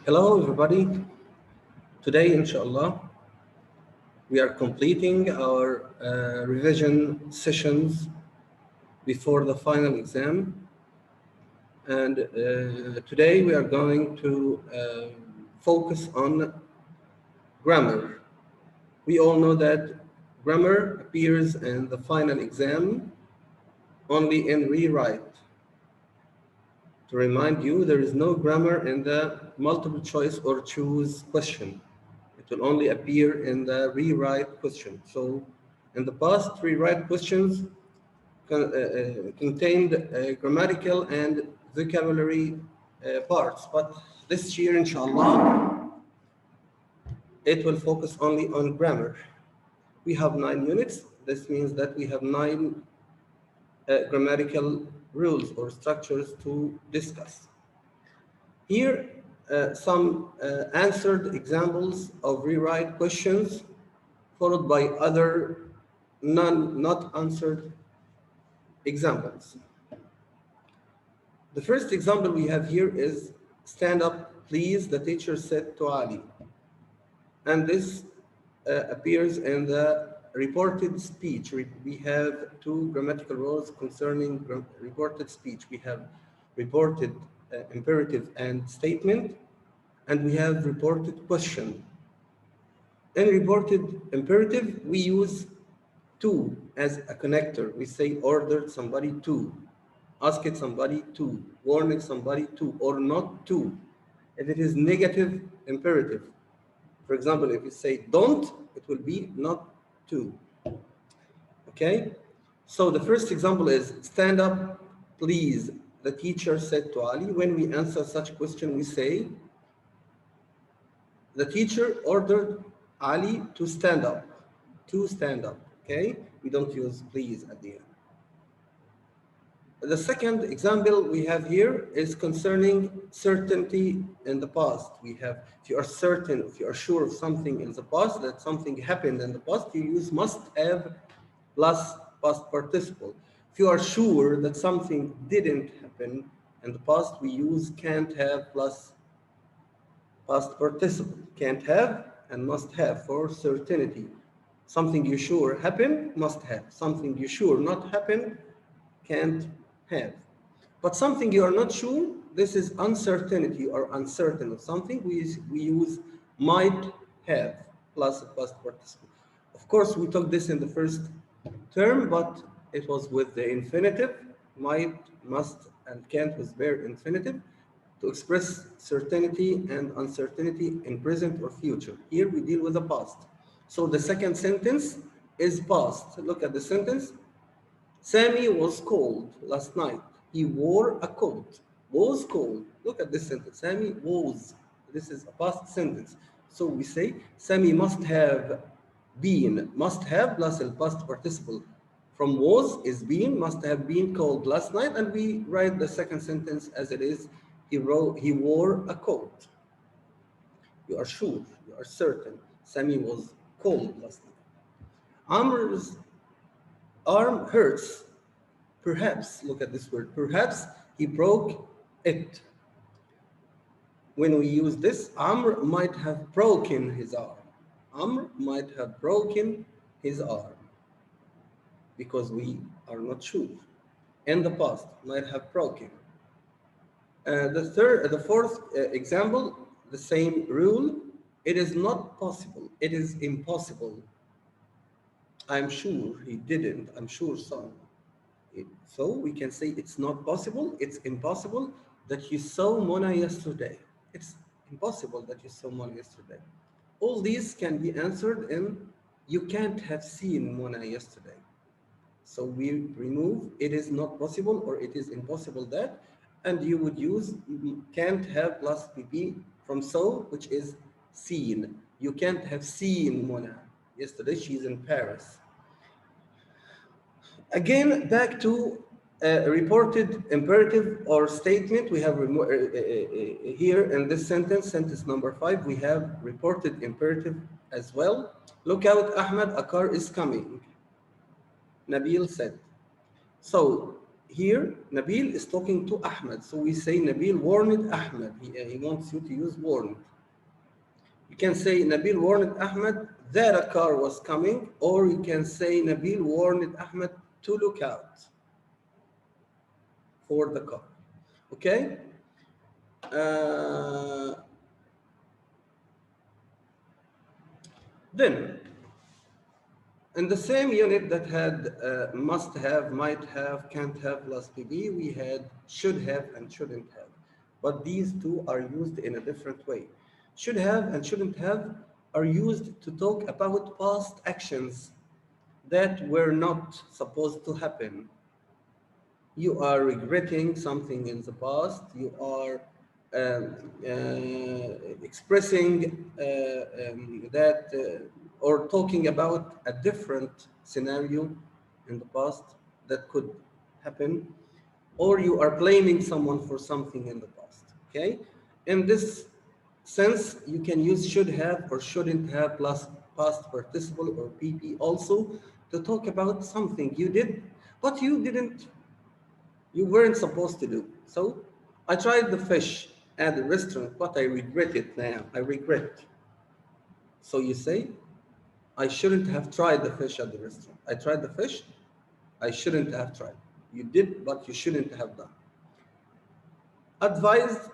Hello, everybody. Today, inshallah, we are completing our revision sessions before the final exam. And today we are going to focus on grammar. We all know that grammar appears in the final exam only in rewrite. To remind you, there is no grammar in the multiple choice or choose question. It will only appear in the rewrite question. So in the past, rewrite questions contained grammatical and vocabulary parts. But this year, inshallah, it will focus only on grammar. We have 9 units. This means that we have 9 grammatical rules or structures to discuss. Here, some answered examples of rewrite questions, followed by other not answered examples. The first example we have here is stand up, please, the teacher said to Ali. And this appears in the reported speech. We have 2 grammatical rules concerning reported speech. We have reported imperative and statement, and we have reported question. In reported imperative, we use to as a connector. We say ordered somebody to, asked somebody to, warned somebody to, or not to. If it is negative imperative, for example, if you say don't, it will be not to. Okay? So the first example is stand up, please, the teacher said to Ali. When we answer such question, we say the teacher ordered Ali to stand up. To stand up. Okay? We don't use please at the end. The second example we have here is concerning certainty in the past. We have, if you are certain, if you are sure of something in the past, that something happened in the past, you use must have plus past participle. If you are sure that something didn't happen in the past, we use can't have plus past participle. Can't have and must have for certainty. Something you sure happened, must have. Something you sure not happen, can't have. But something you are not sure, this is uncertainty or uncertain of something, we use might have plus past participle. Of course, we took this in the first term, but it was with the infinitive, might, must, and can't was bare infinitive to express certainty and uncertainty in present or future. Here we deal with the past. So the second sentence is past. Look at the sentence. Sammy was cold last night. He wore a coat. Was cold. Look at this sentence. Sammy was. This is a past sentence. So we say Sammy must have been. Must have plus the past participle from was is been. Must have been cold last night. And we write the second sentence as it is. He wore a coat. You are sure. You are certain. Sammy was cold last night. Amr's arm hurts. Perhaps, look at this word, perhaps he broke it. When we use this, Amr might have broken his arm. Amr might have broken his arm because we are not sure. In the past, might have broken. The fourth example, the same rule. It is not possible. It is impossible. I'm sure he didn't. I'm sure so. So we can say it's not possible. It's impossible that you saw Mona yesterday. It's impossible that you saw Mona yesterday. All these can be answered in you can't have seen Mona yesterday. So we remove it is not possible or it is impossible that, and you would use can't have plus PP from so, which is seen. You can't have seen Mona yesterday. She's in Paris. Again, back to reported imperative or statement. We have here in this sentence, sentence number 5, we have reported imperative as well. Look out, Ahmed, a car is coming. Nabil said. So here Nabil is talking to Ahmed, so we say Nabil warned Ahmed. He wants you to use warned. You can say Nabil warned Ahmed that a car was coming, or you can say Nabil warned Ahmed to look out for the car. Okay? Uh, then, in the same unit that had must have, might have, can't have plus PB, we had should have and shouldn't have. But these two are used in a different way. Should have and shouldn't have are used to talk about past actions that were not supposed to happen. You are regretting something in the past, you are expressing that or talking about a different scenario in the past that could happen, or you are blaming someone for something in the past. Okay, in this sense you can use should have or shouldn't have plus past participle or pp also to talk about something you did but you weren't supposed to do. So I tried the fish at the restaurant, but I regret it now. I regret. So you say, I shouldn't have tried the fish at the restaurant. I tried the fish, I shouldn't have tried. You did, but you shouldn't have done. Advised,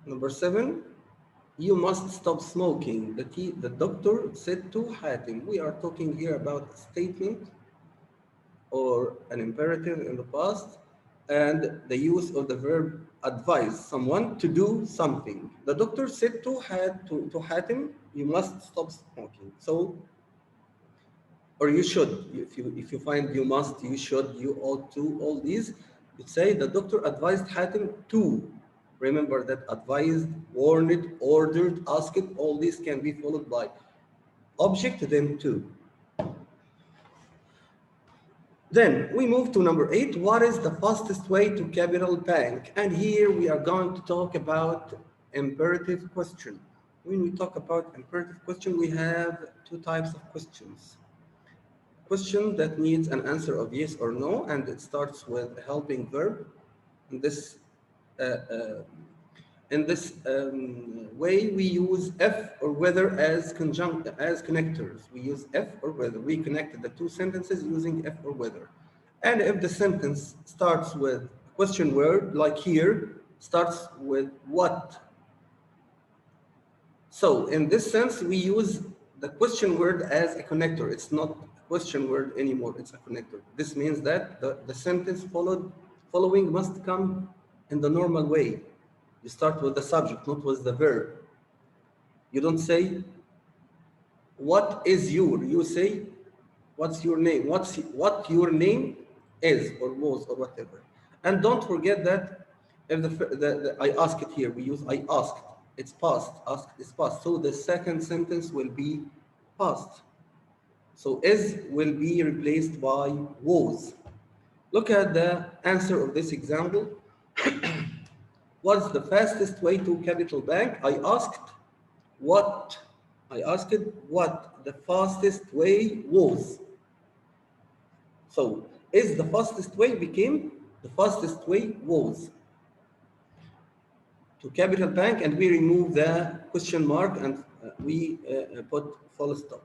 number 7, you must stop smoking. The doctor said to Hatim. We are talking here about a statement or an imperative in the past, and the use of the verb advise someone to do something. The doctor said to Hatim, you must stop smoking. So, or you should, if you find you must, you should, you ought to, all these, you say the doctor advised Hatim to. Remember that advised, warned, ordered, asked, all these can be followed by object, then to. Then we move to number 8. What is the fastest way to capital bank? And here we are going to talk about imperative question. When we talk about imperative question, we have two types of questions. Question that needs an answer of yes or no, and it starts with a helping verb. In this uh, uh, way, we use if or whether as connectors. We use if or whether. We connected the two sentences using if or whether. And if the sentence starts with a question word, like here, starts with what. So in this sense, we use the question word as a connector. It's not a question word anymore, it's a connector. This means that the sentence following must come in the normal way. You start with the subject, not with the verb. You don't say, what is your? You say, what's your name? What your name is or was or whatever. And don't forget that if I ask it here, we use I asked. It's past. Asked is past. So the second sentence will be past. So is will be replaced by was. Look at the answer of this example. What's the fastest way to Capital Bank? What I asked what the fastest way was. So is the fastest way became the fastest way was to Capital Bank, and we remove the question mark and we put full stop.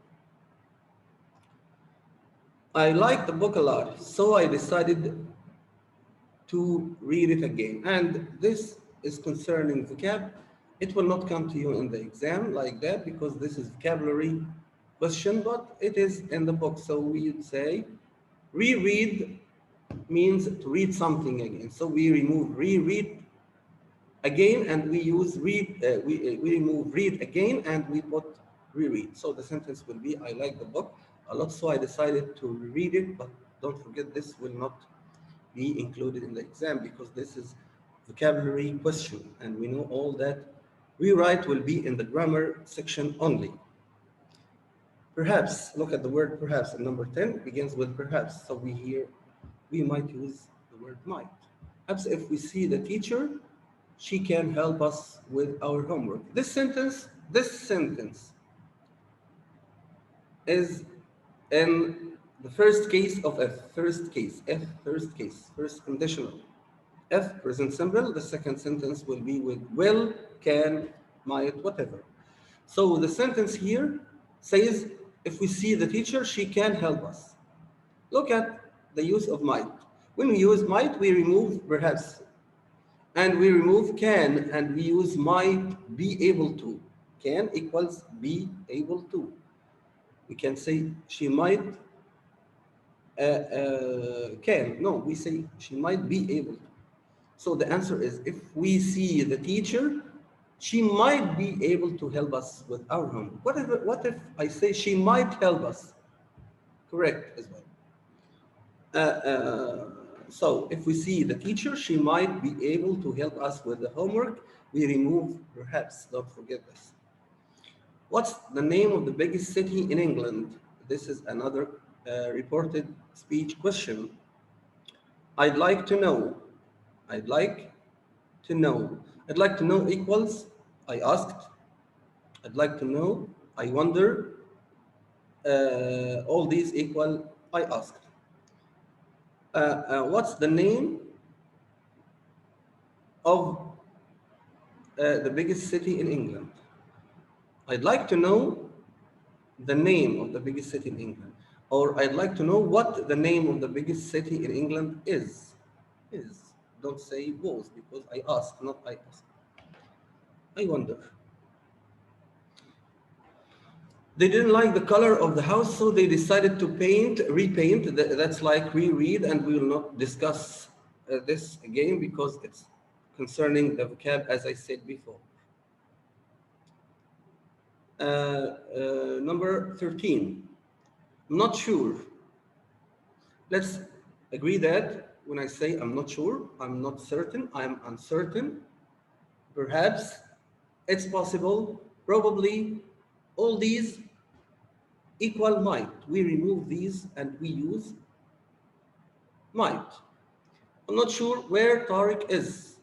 I like the book a lot, so I decided to read it again. And this is concerning vocab. It will not come to you in the exam like that because this is vocabulary question, but it is in the book. So we would say reread means to read something again. So we remove reread again and we use read, we remove read again and we put reread. So the sentence will be, I like the book a lot, so I decided to reread it, but don't forget this will not be included in the exam because this is vocabulary question and we know all that rewrite will be in the grammar section only. Perhaps, look at the word perhaps, and number 10 begins with perhaps, so we might use the word might. Perhaps if we see the teacher, she can help us with our homework. This sentence is in The first case of F, first case, F, first case, first conditional. F, present simple. The second sentence will be with will, can, might, whatever. So the sentence here says, if we see the teacher, she can help us. Look at the use of might. When we use might, we remove perhaps, and we remove can, and we use might be able to. Can equals be able to. We can say she might can. No, we say she might be able to. So the answer is if we see the teacher, she might be able to help us with our homework. What if I say she might help us? Correct as well. So if we see the teacher, she might be able to help us with the homework. We remove perhaps, don't forget this. What's the name of the biggest city in England? This is another reported speech question. I'd like to know. I'd like to know. I'd like to know equals, I asked. I'd like to know, I wonder. All these equal, I asked. What's the name of the biggest city in England? I'd like to know the name of the biggest city in England. Or I'd like to know what the name of the biggest city in England is. Is. Don't say was because I asked, not I asked. I wonder. They didn't like the color of the house, so they decided to repaint. That's like reread, and we will not discuss this again because it's concerning the vocab, as I said before. Number 13. I'm not sure. Let's agree that when I say I'm not sure, I'm not certain, I'm uncertain, perhaps, it's possible, probably, all these equal might. We remove these and we use might. I'm not sure where Tariq is.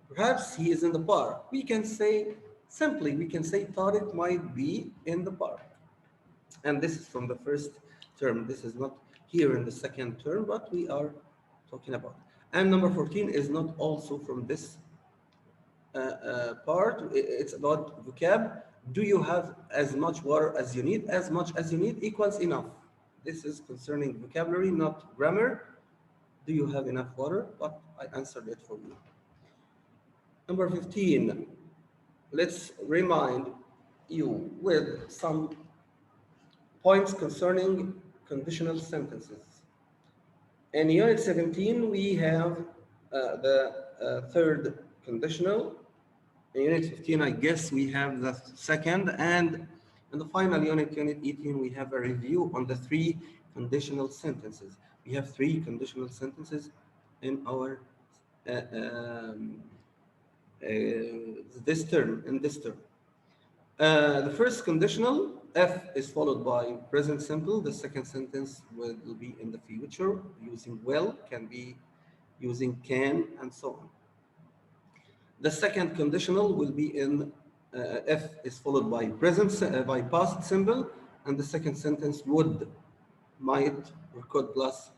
Perhaps he is in the park. We can say, simply, we can say Tariq might be in the park. And this is from the first term. This is not here in the second term, but we are talking about. And number 14 is not also from this part. It's about vocab. Do you have as much water as you need? As much as you need equals enough. This is concerning vocabulary, not grammar. Do you have enough water? But I answered it for you. Number 15. Let's remind you with some points concerning conditional sentences. In Unit 17, we have the third conditional. In Unit 15, I guess we have the second. And in the final unit, Unit 18, we have a review on the three conditional sentences. We have three conditional sentences in our this term, in this term. The first conditional, F is followed by present simple. The second sentence will be in the future using will, can be using can, and so on. The second conditional will be in F is followed by by past simple, and the second sentence would, might, or could plus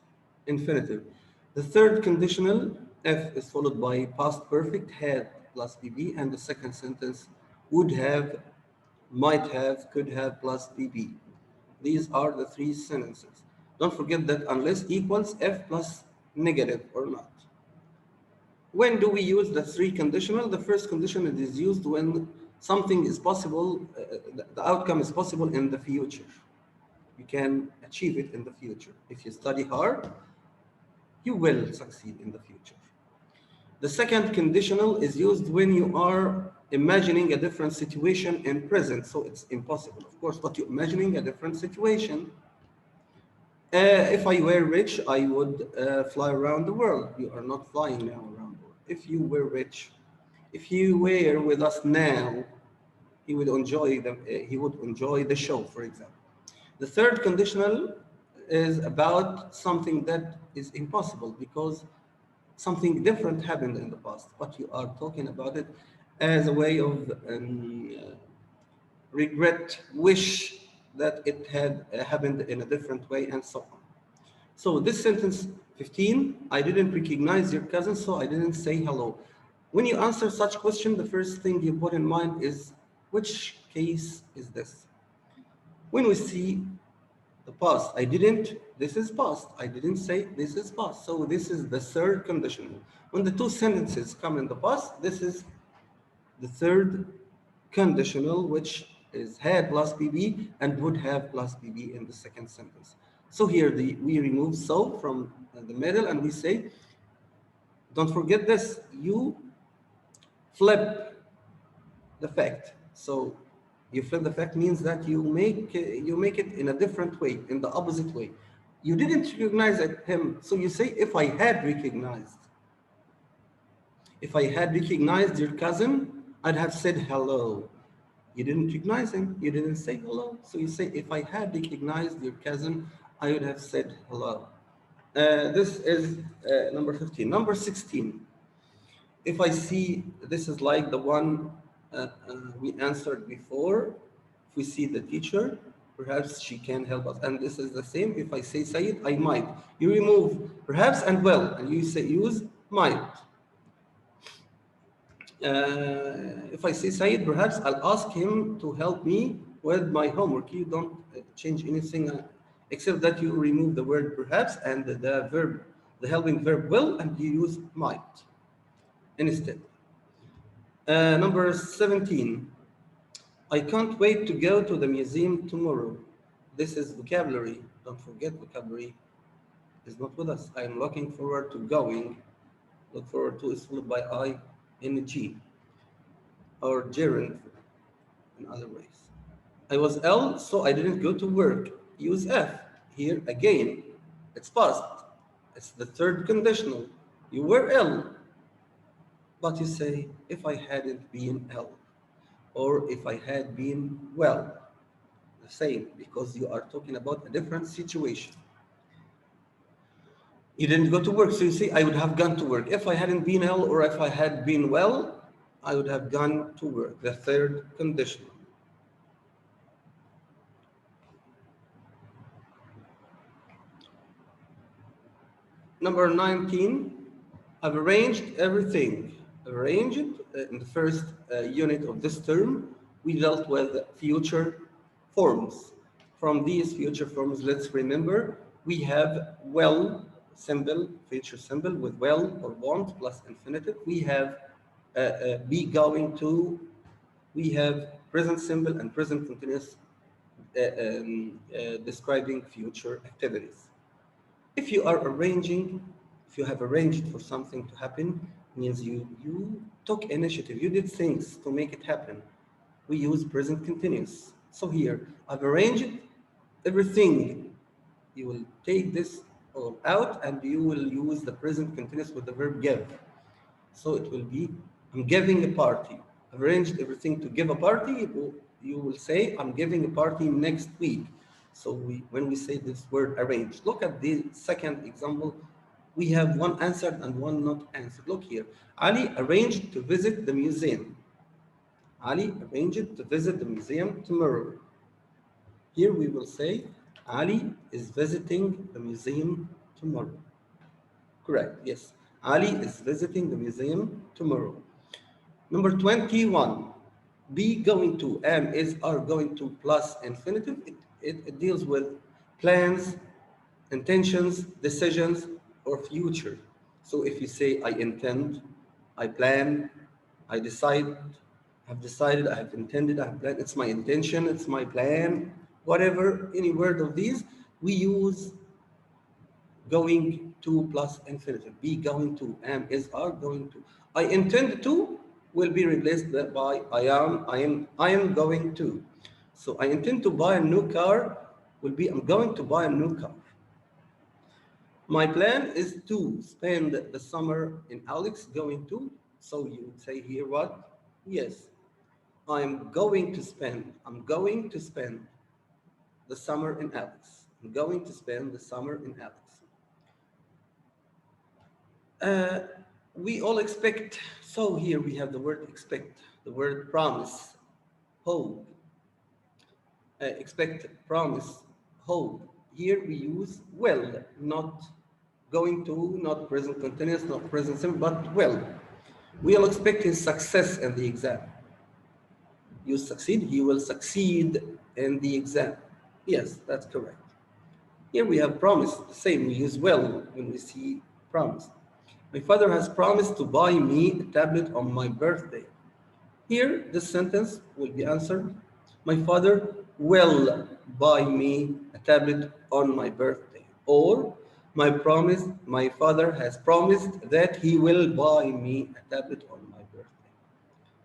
infinitive. The third conditional, F is followed by past perfect, had plus BB, and the second sentence would have, might have, could have plus BB. These are the three sentences. Don't forget that unless equals F plus negative or not. When do we use the three conditional? The first condition is used when something is possible, the outcome is possible in the future. You can achieve it in the future. If you study hard, you will succeed in the future. The second conditional is used when you are imagining a different situation in present, so it's impossible, of course, but you're imagining a different situation. If I were rich, I would fly around the world. You are not flying now around the world. If you were rich, if you were with us now, he would enjoy the show, for example. The third conditional is about something that is impossible because something different happened in the past, but you are talking about it as a way of regret, wish that it had happened in a different way, and so on. So this sentence 15, I didn't recognize your cousin, so I didn't say hello. When you answer such question, the first thing you put in mind is, which case is this? When we see the past, I didn't, this is past. I didn't say, this is past. So this is the third conditional. When the two sentences come in the past, this is the third conditional, which is had plus bb and would have plus bb in the second sentence. So here we remove so from the middle and we say, don't forget this, you flip the fact. So you flip the fact means that you make it in a different way, in the opposite way. You didn't recognize him, so you say, if I had recognized. If I had recognized your cousin, I'd have said hello. You didn't recognize him, you didn't say hello. So you say, if I had recognized your cousin, I would have said hello. This is number 15. Number 16. If I see, this is like the one we answered before. If we see the teacher, perhaps she can help us. And this is the same. If I say Said, I might. You remove perhaps and well, and you say use might. If I say Said, perhaps I'll ask him to help me with my homework. You don't change anything except that you remove the word perhaps and the verb, the helping verb will, and you use might instead. Number 17. I can't wait to go to the museum tomorrow. This is vocabulary. Don't forget vocabulary is not with us. I am looking forward to going. Look forward to is followed by I in G or gerund in other ways. I was ill, so I didn't go to work. Use F. Here again, it's past. It's the third conditional. You were ill, but you say, if I hadn't been ill, or if I had been well. The same, because you are talking about a different situation. You didn't go to work, so you say, I would have gone to work. If I hadn't been ill or if I had been well, I would have gone to work. The third conditional. Number 19, I've arranged everything. Arranged in the first unit of this term, we dealt with future forms. From these future forms, let's remember, we have will symbol, future symbol with will or want plus infinitive. We have be going to. We have present symbol and present continuous describing future activities. If you are arranging, if you have arranged for something to happen, means you took initiative, you did things to make it happen. We use present continuous. So here, I've arranged everything. You will take this all out and you will use the present continuous with the verb give. So it will be, I'm giving a party. I've arranged everything to give a party. You will say, I'm giving a party next week. So when we say this word arrange, look at the second example. We have one answered and one not answered. Look here. Ali arranged to visit the museum. Ali arranged to visit the museum tomorrow. Here we will say, Ali is visiting the museum tomorrow. Correct, yes. Ali is visiting the museum tomorrow. Number 21, be going to, am, is, are going to plus infinitive. It deals with plans, intentions, decisions, or future. So if you say, I intend, I plan, I decide, I've decided, I have intended, I have planned, it's my intention, it's my plan, whatever, any word of these, we use going to plus infinitive. Be going to, am, is, are going to. I intend to will be replaced by I am going to. So I intend to buy a new car will be I'm going to buy a new car. My plan is to spend the summer in Alex going to. So you would say here what? Yes. I'm going to spend the summer in Alex. I'm going to spend the summer in Alex. We all expect, so here we have the word expect, the word promise, hope. expect, promise, hope. Here we use will, not going to, not present continuous, not present simple, but will. We'll expect his success in the exam. You succeed, he will succeed in the exam. Yes, that's correct. Here we have promise, the same, we use will when we see promise. My father has promised to buy me a tablet on my birthday. Here, this sentence will be answered. My father will buy me a tablet on my birthday. Or, my father has promised that he will buy me a tablet on my birthday.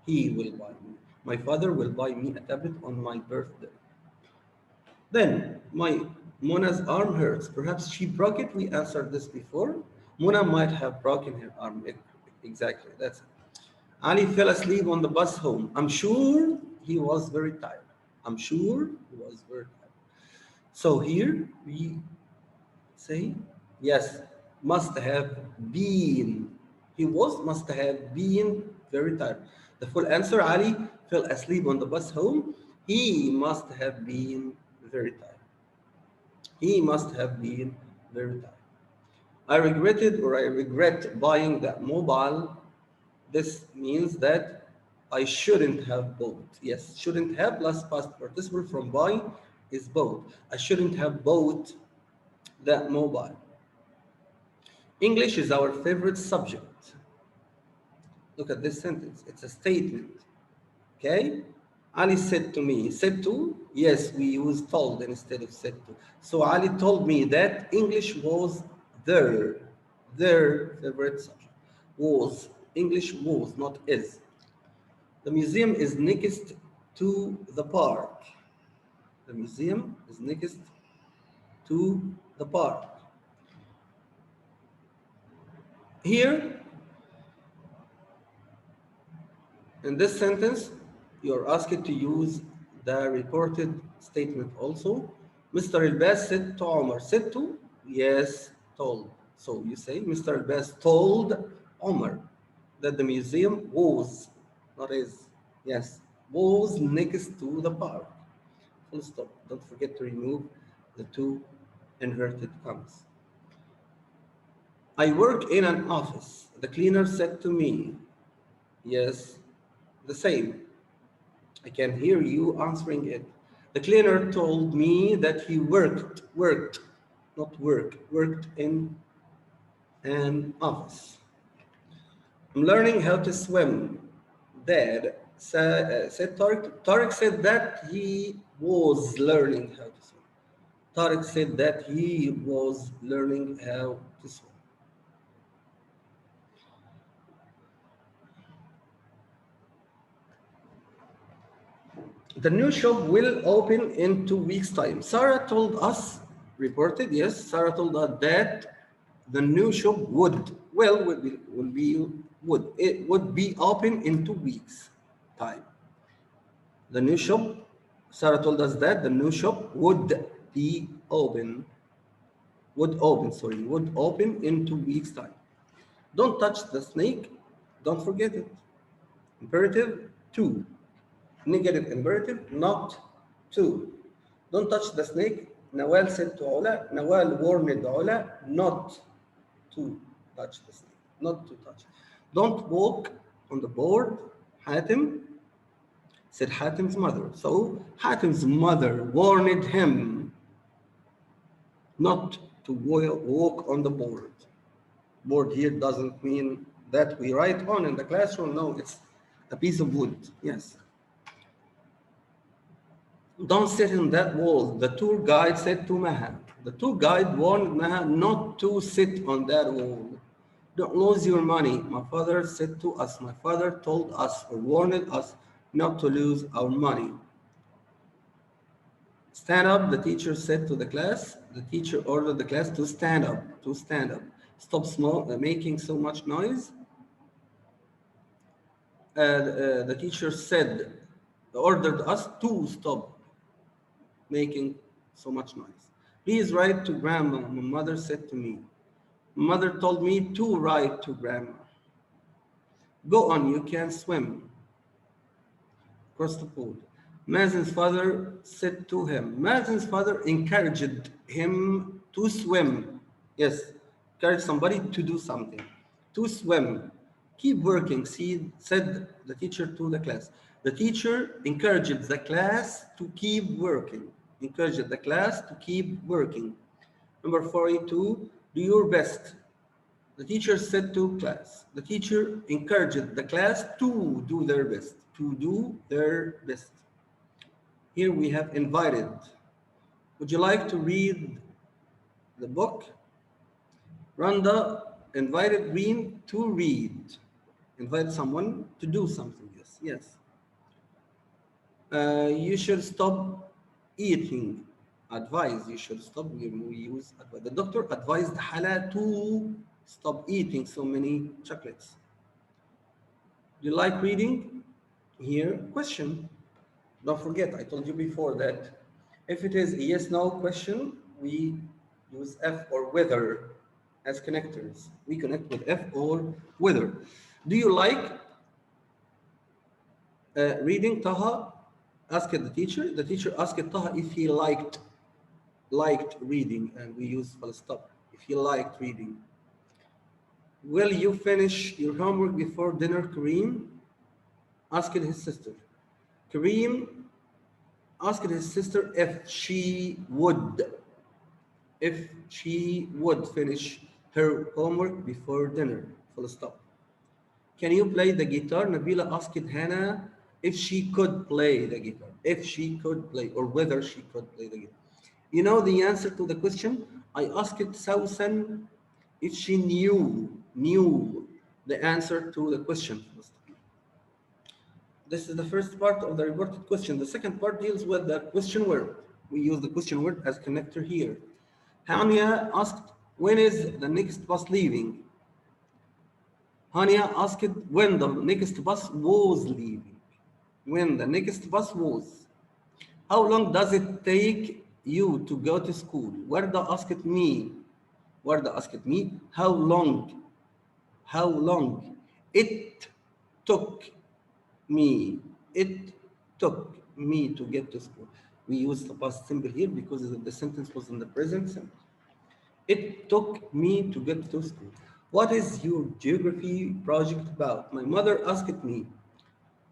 He will buy me. My father will buy me a tablet on my birthday. Then, my Mona's arm hurts. Perhaps she broke it. We answered this before. Mona might have broken her arm. Exactly, that's it. Ali fell asleep on the bus home. I'm sure he was very tired. I'm sure he was very tired. So here we say, yes, must have been. He must have been very tired. The full answer, Ali fell asleep on the bus home. He must have been very tired. He must have been very tired. I regretted or I regret buying that mobile. This means that I shouldn't have bought. Yes, shouldn't have plus past participle from buy is bought. I shouldn't have bought that mobile. English is our favorite subject. Look at this sentence. It's a statement. Okay? Ali said to me, said to? Yes, we use told instead of said to. So Ali told me that English was their favorite subject. Was. English was, not is. The museum is next to the park. The museum is next to the park. Here, in this sentence, you're asked to use the reported statement also. Mr. Elbaz said to Omar. Said to? Yes, told. So you say, Mr. Elbaz told Omar that the museum was, not is, yes, was next to the park. Full stop. Don't forget to remove the two inverted commas. I work in an office. The cleaner said to me, yes, the same. I can hear you answering it. The cleaner told me that he worked, not worked in an office. I'm learning how to swim. Dad said Tariq. Tariq said that he was learning how to swim. Tariq said that he was learning how to swim. The new shop will open in 2 weeks' time. Sarah told us, reported, yes, Sarah told us that the new shop it would be open in 2 weeks' time. The new shop, Sarah told us that the new shop would open in 2 weeks' time. Don't touch the snake, don't forget it. Imperative, to. Negative imperative, not to. Don't touch the snake. Nawal said to Ola, Nawal warned Ola not to touch the snake, not to touch. Don't walk on the board. Hatim said Hatim's mother. So Hatim's mother warned him not to walk on the board. Board here doesn't mean that we write on in the classroom. No, it's a piece of wood. Yes. Don't sit in that wall. The tour guide said to Maha. The tour guide warned Maha not to sit on that wall. Don't lose your money. My father said to us. My father told us or warned us not to lose our money. Stand up, the teacher said to the class. The teacher ordered the class to stand up, Stop making so much noise. The teacher ordered us to stop making so much noise. Please write to grandma, my mother said to me. Mother told me to write to grandma. Go on, you can swim. Across the pool. Mazen's father said to him, Mazen's father encouraged him to swim. Yes, encourage somebody to do something, to swim. Keep working, said the teacher to the class. The teacher encouraged the class to keep working. Encouraged the class to keep working. Number 42, do your best. The teacher said to class. The teacher encouraged the class to do their best. To do their best. Here we have invited. Would you like to read the book? Randa invited Green to read. Invite someone to do something. Yes, yes. You should stop eating. Advise. You should stop. We use advise. The doctor advised Hala to stop eating so many chocolates. Do you like reading? Here, question. Don't forget, I told you before that if it is a yes-no question, we use F or whether as connectors. We connect with F or whether. Do you like reading? Taha asked the teacher. The teacher asked Taha if he liked reading, and we use full stop. If he liked reading. Will you finish your homework before dinner, Kareem? Asked his sister. Kareem asked his sister if she would finish her homework before dinner. Full stop. Can you play the guitar? Nabila asked Hannah if she could play the guitar. If she could play, or whether she could play the guitar. You know the answer to the question? I asked Sausan if she knew the answer to the question. This is the first part of the reported question. The second part deals with the question word. We use the question word as connector here. Hania asked, when is the next bus leaving? Hania asked when the next bus was leaving. When the next bus was. How long does it take you to go to school? Warda asked me. How long? It took me. It took me to get to school. We use the past simple here because the sentence was in the present simple. It took me to get to school. What is your geography project about? My mother asked me.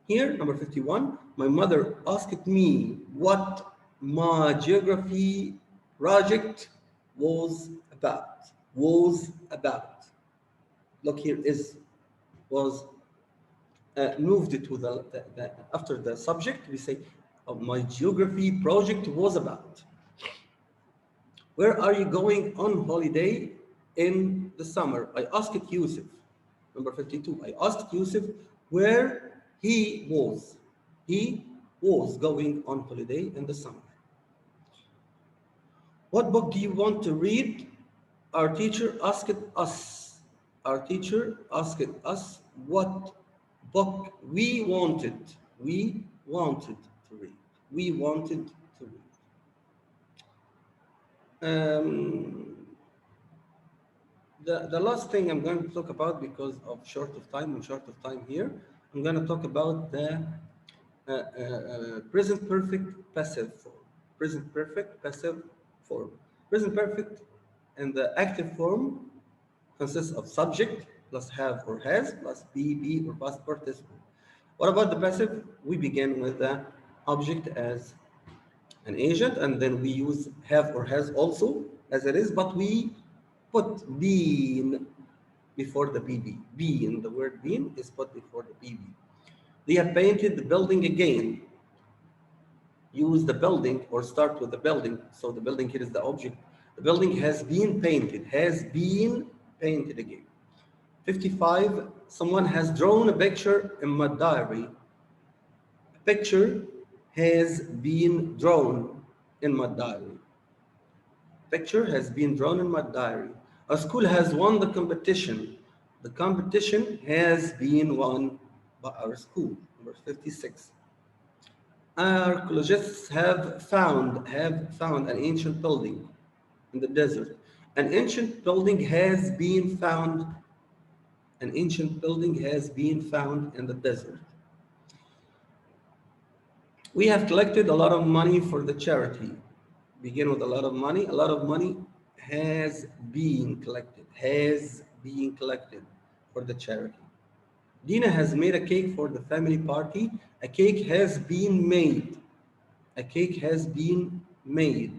Here, number 51, my mother asked me what my geography project was about. Look here, was moved to the after the subject, we say, my geography project was about. Where are you going on holiday in the summer? I asked Yusuf. Number 52, I asked Yusuf where he was. He was going on holiday in the summer. What book do you want to read? Our teacher asked us. Our teacher asked us what book we wanted. We wanted to read. We wanted to read. The last thing I'm going to talk about, because of short of time here, I'm going to talk about the present perfect passive form. Present perfect passive form. Present perfect and the active form consists of subject plus have or has plus be or past participle. What about the passive? We begin with the object as an agent, and then we use have or has also as it is, but we put been before the BB. Been, the word been is put before the BB. They have painted the building again. Use the building or start with the building. So the building here is the object. The building has been painted again. 55, someone has drawn a picture in my diary. A picture has been drawn in my diary. Picture has been drawn in my diary. A school has won the competition. The competition has been won by our school. Number 56. Archaeologists have found an ancient building in the desert. An ancient building has been found. An ancient building has been found in the desert. We have collected a lot of money for the charity. Begin with a lot of money. A lot of money has been collected for the charity. Dina has made a cake for the family party. A cake has been made. A cake has been made.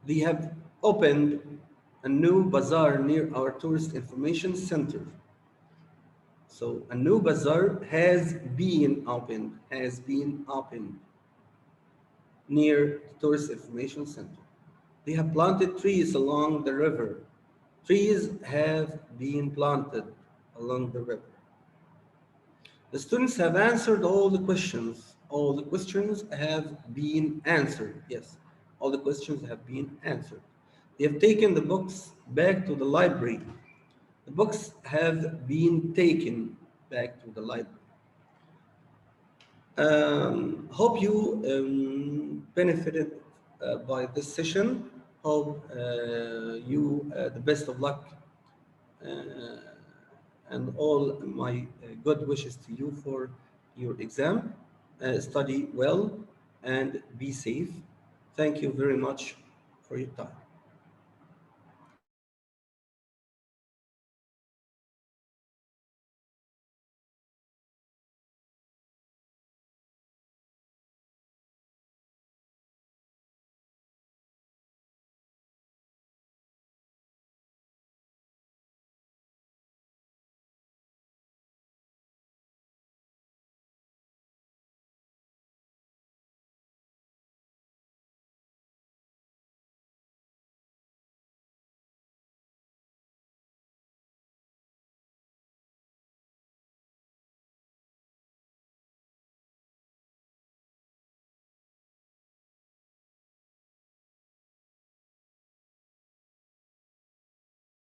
They have opened a new bazaar near our tourist information center. So a new bazaar has been opened near the tourist information center. They have planted trees along the river. Trees have been planted along the river. The students have answered all the questions. All the questions have been answered. Yes, all the questions have been answered. They have taken the books back to the library. The books have been taken back to the library. Hope you benefited by this session. Hope the best of luck uh, and all my good wishes to you for your exam. Study well and be safe. Thank you very much for your time.